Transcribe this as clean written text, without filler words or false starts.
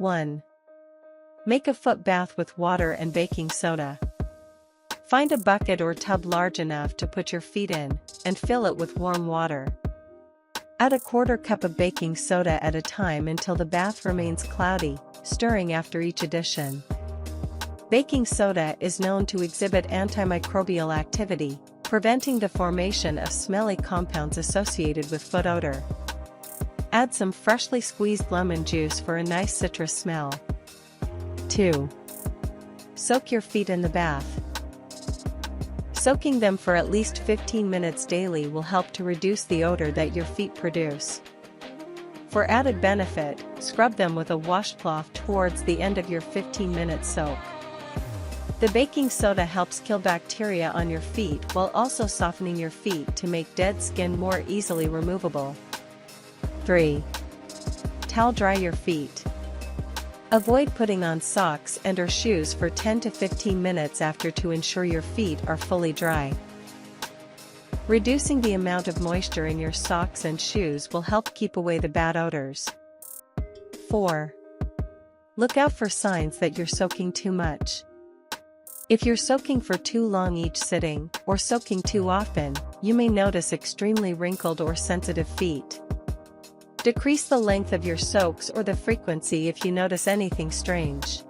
1. Make a foot bath with water and baking soda. Find a bucket or tub large enough to put your feet in, and fill it with warm water. Add a quarter cup of baking soda at a time until the bath remains cloudy, stirring after each addition. Baking soda is known to exhibit antimicrobial activity, preventing the formation of smelly compounds associated with foot odor. Add some freshly squeezed lemon juice for a nice citrus smell. 2. Soak your feet in the bath. Soaking them for at least 15 minutes daily will help to reduce the odor that your feet produce. For added benefit, scrub them with a washcloth towards the end of your 15-minute soak. The baking soda helps kill bacteria on your feet while also softening your feet to make dead skin more easily removable. 3. Towel dry your feet. Avoid putting on socks and/or shoes for 10 to 15 minutes after to ensure your feet are fully dry. Reducing the amount of moisture in your socks and shoes will help keep away the bad odors. 4. Look out for signs that you're soaking too much. If you're soaking for too long each sitting, or soaking too often, you may notice extremely wrinkled or sensitive feet. Decrease the length of your soaks or the frequency if you notice anything strange.